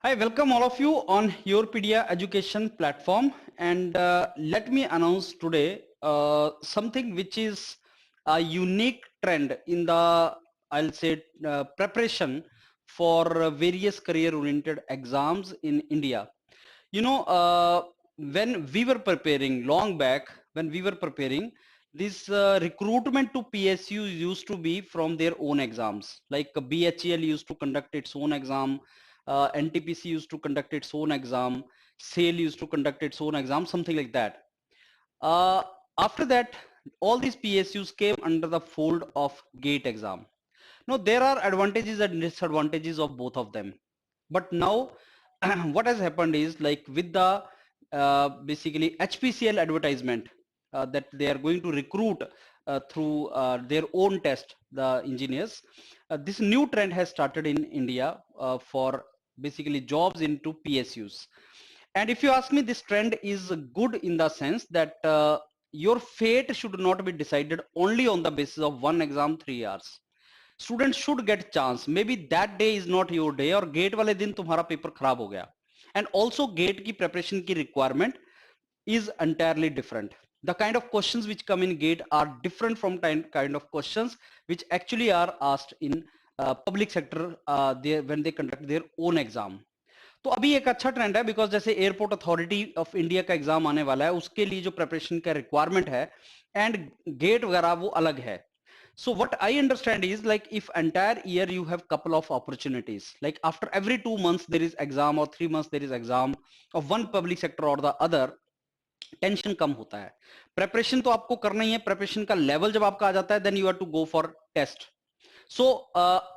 Hi, welcome all of you on Yourpedia education platform. And let me announce today something which is a unique trend in the, I'll say, preparation for various career-oriented exams in India. You know, when we were preparing long back, when we were preparing, this recruitment to PSU used to be from their own exams. Like BHEL used to conduct its own exam, NTPC used to conduct its own exam, SAIL used to conduct its own exam, something like that. Uh, After that, all these PSUs came under the fold of GATE exam. Now, there are advantages and disadvantages of both of them. But now, what has happened is like with the basically HPCL advertisement that they are going to recruit through their own test, the engineers. This new trend has started in India for basically jobs into PSUs. And if you ask me, this trend is good in the sense that your fate should not be decided only on the basis of one exam 3 hours. Students should get chance. Maybe that day is not your day और gate वाले दिन तुम्हारा paper खराब हो गया. And also gate की preparation की requirement is entirely different. The kind of questions which come in gate are different from kind of questions which actually are asked in public sector when they conduct their own exam. तो अभी एक अच्छा trend है because जैसे airport authority of India का exam आने वाला है उसके लिए जो प्रिपरेशन का रिक्वायरमेंट है एंड गेट वगैरह वो अलग है. So what I understand is like if entire year you have couple of opportunities, like after every 2 months there is exam or 3 months there is exam of one public sector or the other, tension कम होता है. Preparation तो आपको करना ही है. Preparation का level जब आपका आ जाता है then you have to go for test. So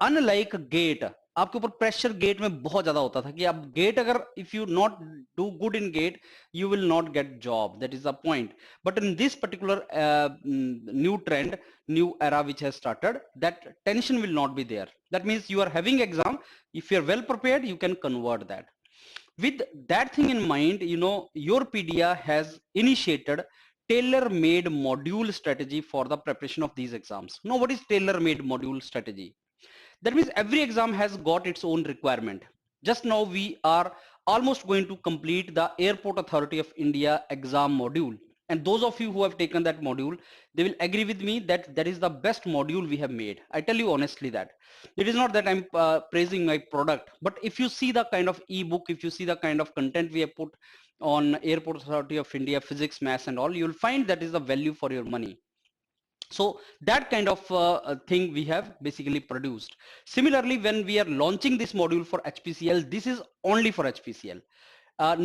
unlike GATE, आपके ऊपर प्रेशर गेट में बहुत ज्यादा होता था कि आप गेट अगर if you not do good in get you will not get job. That is the point. But in this particular new trend, new era which has started, that tension will not be there. That means you are having exam, if you are well prepared you can convert that. With that thing in mind, you know, Yourpedia has initiated tailor-made module strategy for the preparation of these exams. Now what is tailor-made module strategy? That means every exam has got its own requirement. Just now we are almost going to complete the Airport Authority of India exam module. And those of you who have taken that module, they will agree with me that that is the best module we have made. I tell you honestly that. It is not that I'm praising my product, but if you see the kind of ebook, if you see the kind of content we have put on Airport Authority of India, physics, maths and all, you'll find that is the value for your money. So that kind of thing we have basically produced. Similarly, when we are launching this module for HPCL, this is only for HPCL.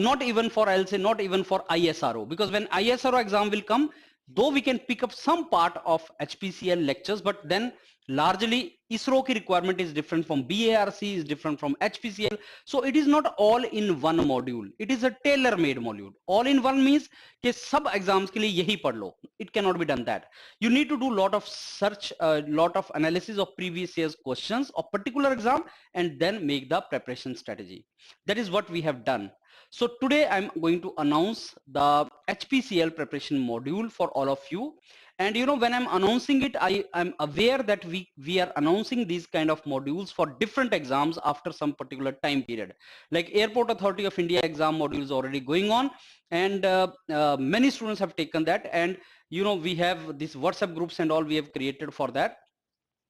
Not even for, I'll say, not even for ISRO, because when ISRO exam will come, though we can pick up some part of HPCL lectures, but then largely ISRO की requirement is different from BARC, is different from HPCL. So it is not all in one module. It is a tailor-made module. All in one means कि सब exams के लिए यही पढ़ लो. It cannot be done that. You need to do lot of search, lot of analysis of previous year's questions of particular exam and then make the preparation strategy. That is what we have done. So today I'm going to announce the HPCL preparation module for all of you. And you know, when I'm announcing it, I'm aware that we are announcing these kind of modules for different exams after some particular time period. Like Airport Authority of India exam module is already going on, and many students have taken that. And you know, we have these WhatsApp groups and all we have created for that.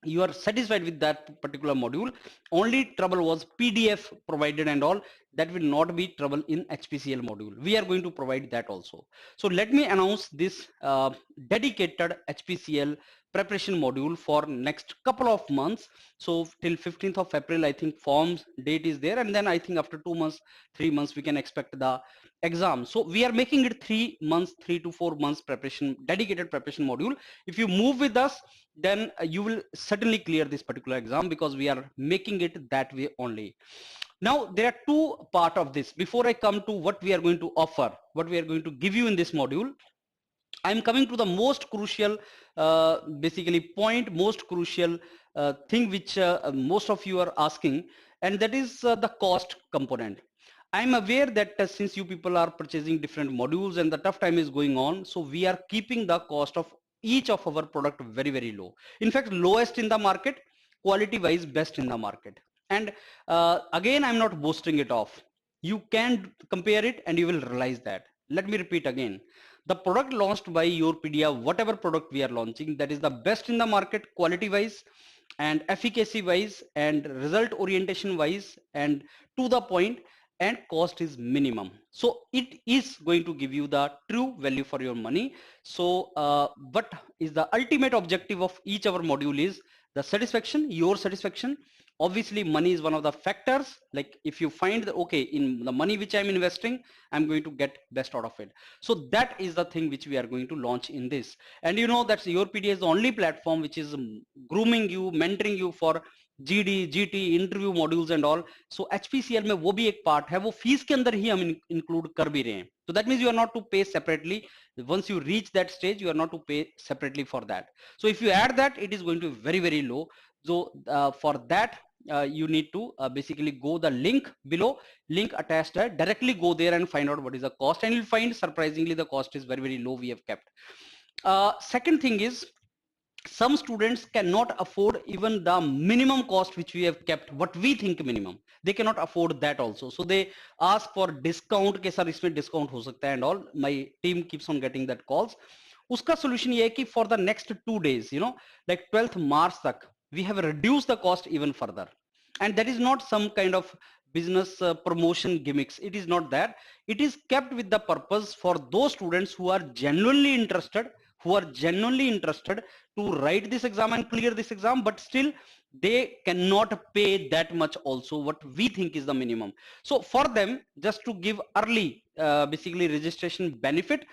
You are satisfied with that particular module. Only trouble was PDF provided and all. That will not be trouble in HPCL module. We are going to provide that also. So let me announce this dedicated HPCL preparation module for next couple of months. So till 15th of April, I think forms date is there, and then I think after 2 months, 3 months, we can expect the exam. So we are making it 3 months, 3 to 4 months preparation, dedicated preparation module. If you move with us, then you will certainly clear this particular exam because we are making it that way only. Now there are two part of this. Before I come to what we are going to offer, what we are going to give you in this module, I'm coming to the most crucial basically point, most crucial thing which most of you are asking, and that is the cost component. I'm aware that since you people are purchasing different modules and the tough time is going on, so we are keeping the cost of each of our product very, very low. In fact, lowest in the market, quality wise best in the market. And again, I'm not boasting it off. You can compare it and you will realize that. Let me repeat again. The product launched by Yourpedia, whatever product we are launching, that is the best in the market, quality wise and efficacy wise and result orientation wise and to the point, and cost is minimum. So it is going to give you the true value for your money. So what is the ultimate objective of each our module is the satisfaction, your satisfaction. Obviously money is one of the factors. Like if you find that okay, in the money which I'm investing, I'm going to get best out of it. So that is the thing which we are going to launch in this. And you know that's Yourpedia is the only platform which is grooming you, mentoring you for GD, GT, interview modules and all. So HPCL में वो भी एक part है, वो fees के अंदर ही हम include कर भी रहे हैं. So that means you are not to pay separately. Once you reach that stage, you are not to pay separately for that. So if you add that, it is going to be very, very low. So for that, you need to basically go the link below, link attached there, directly go there and find out what is the cost, and you'll find surprisingly the cost is very, very low we have kept. Second thing is, some students cannot afford even the minimum cost which we have kept, what we think minimum, they cannot afford that also. So they ask for discount ke sir isme discount ho sakta hai and all. My team keeps on getting that calls. Uska solution ye hai ki for the next 2 days, you know, like 12th March tak, we have reduced the cost even further. And that is not some kind of business promotion gimmicks. It is not that. It is kept with the purpose for those students who are genuinely interested, to write this exam and clear this exam, but still they cannot pay that much also what we think is the minimum. So for them, just to give early basically registration benefit,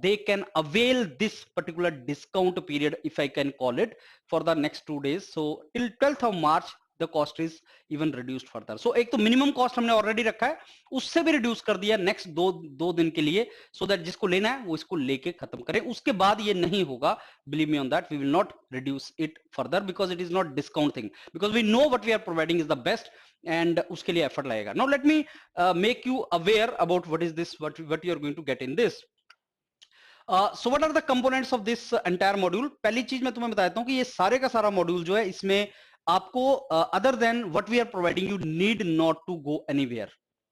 they can avail this particular discount period, if I can call it, for the next 2 days. So till 12th of March the cost is even reduced further. So एक तो minimum cost हमने already रखा है, उससे भी reduce कर दिया next दो दिन के लिए, so that जिसको लेना है वो इसको लेके खत्म करें. उसके बाद ये नहीं होगा, believe me on that, we will not reduce it further because it is not discount thing, because we know what we are providing is the best and उसके लिए effort लगेगा. Now let me make you aware about what is this, what you are going to get in this. So what are the components of this entire module? पहली चीज मैं तुम्हें बताता हूँ कि ये सारे का सारा मॉड्यूल जो है इसमें आपको other than what we are providing, you need not to go anywhere.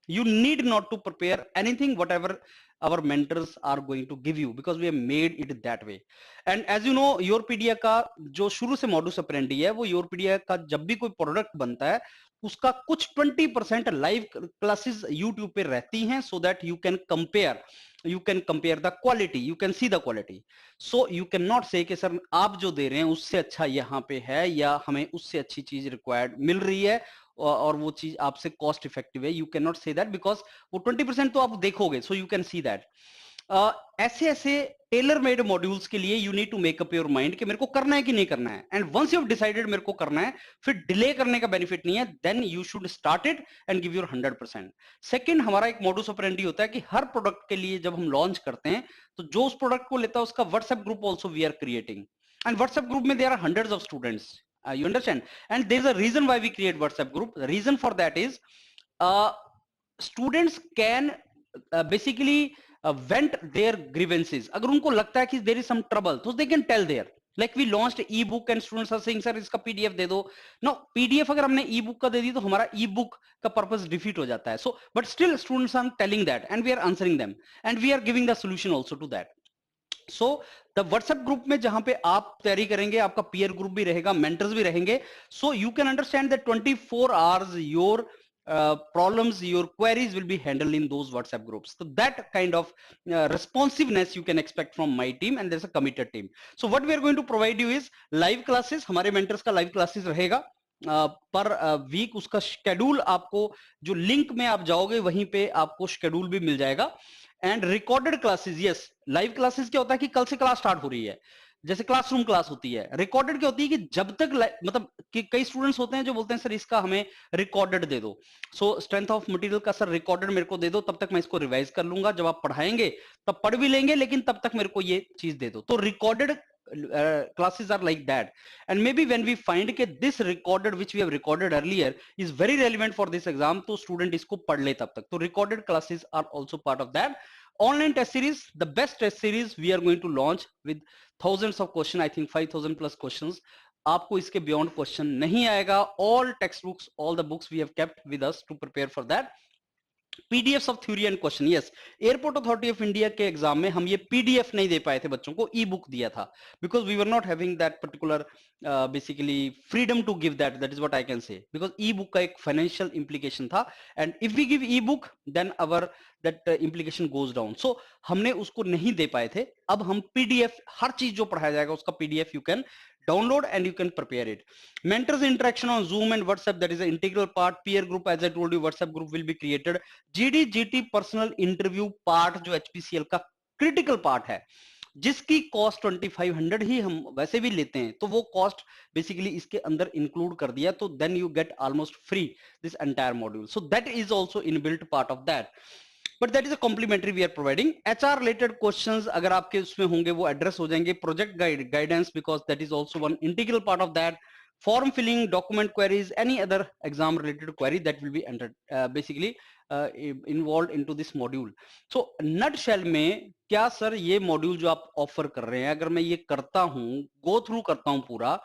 You need not to prepare anything whatever our mentors are going to give you, because we have made it that way. And as you know, Yourpedia का जो शुरू से modus operandi है, वो Yourpedia का जब भी कोई प्रोडक्ट बनता है उसका कुछ 20% लाइव क्लासेस YouTube पे रहती हैं, so that you can compare the quality, you can see the quality. So you cannot say कि सर आप जो दे रहे हैं उससे अच्छा यहाँ पे है या हमें उससे अच्छी चीज रिक्वायर्ड मिल रही है और वो चीज आपसे कॉस्ट इफेक्टिव है. You can not say that because वो 20% तो आप देखोगे, so you can see that. ऐसे ऐसे टेलर मेड मॉड्यूल्स के लिए you need to make up your mind कि मेरे को करना है कि नहीं करना है. And once you have decided मेरे को करना है, फिर डिले करने का बेनिफिट नहीं है. Then you should start it and give your 100%. Second, हमारा एक मॉडुस ऑपरेंडी होता है कि हर प्रोडक्ट के लिए जब हम लॉन्च करते हैं तो जो उस प्रोडक्ट को लेता है उसका WhatsApp group also we are creating. And WhatsApp group में there are hundreds of students. You understand? And there's a reason why we create WhatsApp group. The reason for that is students can basically vent their grievances. अगर उनको लगता है कि there is some trouble, so they can tell there. Like we launched e-book and students are saying, sir इसका PDF दे दो. No, PDF अगर हमने e-book का दे दी तो हमारा e-book का purpose defeat हो जाता है. So, but still students are telling that and we are answering them and we are giving the solution also to that. So the WhatsApp group में जहां पे आप तैयारी करेंगे, आपका पीयर ग्रुप भी रहेगा, मेंटर्स भी रहेंगे. सो you can understand that 24 hours your problems, your queries will be handled in those WhatsApp groups. So that kind of responsiveness you can expect from my team, and there's a committed team. So what we are going to provide you is live classes. हमारे mentors का live classes रहेगा पर week. उसका schedule आपको जो link में आप जाओगे वहीं पे आपको शेड्यूल भी मिल जाएगा. And recorded classes, yes, live classes क्या होता है कि कल से क्लास स्टार्ट हो रही है, जैसे क्लासरूम क्लास होती है. रिकॉर्डेड क्या होती है कि जब तक मतलब कि कई स्टूडेंट्स होते हैं जो बोलते हैं सर इसका हमें रिकॉर्डेड दे दो. सो स्ट्रेंथ ऑफ मटेरियल का सर रिकॉर्डेड मेरे को दे दो, तब तक मैं इसको रिवाइज कर लूंगा. जब आप पढ़ाएंगे तब पढ़ भी लेंगे, लेकिन तब तक मेरे को ये चीज दे दो. तो recorded classes are like that. And maybe when we find that this recorded which we have recorded earlier is very relevant for this exam, तो student इसको पढ़ ले तब तक. तो recorded classes are also part of that. Online test series, the best test series we are going to launch with thousands of questions, I think 5,000 plus questions. आपको इसके beyond question नहीं आएगा. All text books, all the books we have kept with us to prepare for that. PDF of theory and question. Yes, airport authority of India के exam में हम ये PDF नहीं दे पाए थे बच्चों को, ई बुक दिया था, because we were not having that particular basically freedom to give that. That is what I can say, because e book का एक फाइनेंशियल इंप्लीकेशन था, and if we give e book then our that implication goes down. So हमने उसको नहीं दे पाए थे. अब हम पीडीएफ, हर चीज जो पढ़ाया जाएगा उसका PDF you can download and you can prepare it. Mentors interaction on Zoom and WhatsApp, that is an integral part. Peer group, as I told you, WhatsApp group will be created. GD GT personal interview part जो HPCL का critical part है, जिसकी cost 2500 ही हम वैसे भी लेते हैं, तो वो कॉस्ट बेसिकली इसके अंदर इंक्लूड कर दिया, तो then you get almost free this entire module. So that is also inbuilt part of that, but that is a complimentary we are providing. HR related questions अगर आपके उसमें होंगे वो एड्रेस हो जाएंगे. Project guidance, because that is also one integral part of that. Form filling, document queries, any other exam related query that will be entered basically involved into this module. So nutshell में क्या sir ये module जो आप offer कर रहे हैं, अगर मैं ये करता हूँ, गो थ्रू करता हूँ पूरा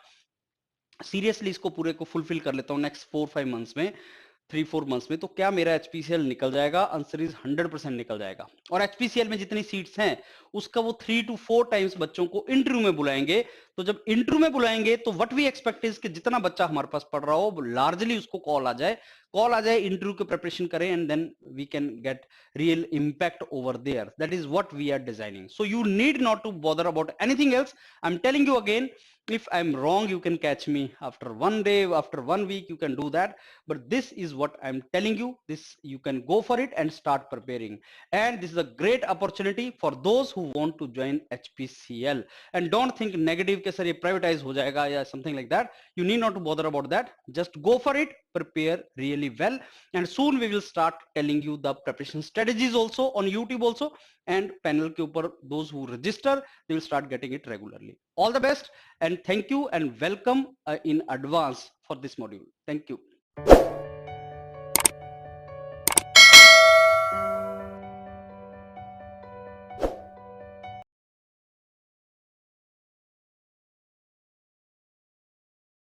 सीरियसली, इसको पूरे को फुलफिल कर लेता हूँ नेक्स्ट 4-5 मंथ्स में, 3-4 मंथ्स में, तो क्या मेरा एचपीसीएल निकल जाएगा? आंसर इज 100% निकल जाएगा. और एचपीसीएल में जितनी सीट्स हैं उसका वो 3 to 4 टाइम्स बच्चों को इंटरव्यू में बुलाएंगे. तो जब इंटरव्यू में बुलाएंगे तो व्हाट वी एक्सपेक्ट इज कि जितना बच्चा हमारे पास पढ़ रहा हो लार्जली उसको कॉल आ जाए, इंटरव्यू की प्रिपरेशन करें, and then we can get real impact over there. That is what we are designing. So you need not to bother about anything else. I am telling you again, if I'm wrong you can catch me after 1 day, after 1 week, you can do that, but this is what I'm telling you. This you can go for it and start preparing, and this is a great opportunity for those who want to join HPCL. And don't think negative ke sir ye privatize ho jayega ya something like that. You need not to bother about that. Just go for it, prepare really well, and soon we will start telling you the preparation strategies also on YouTube also, and panel ke upar those who register, they will start getting it regularly. All the best, and thank you and welcome in advance for this module. Thank you.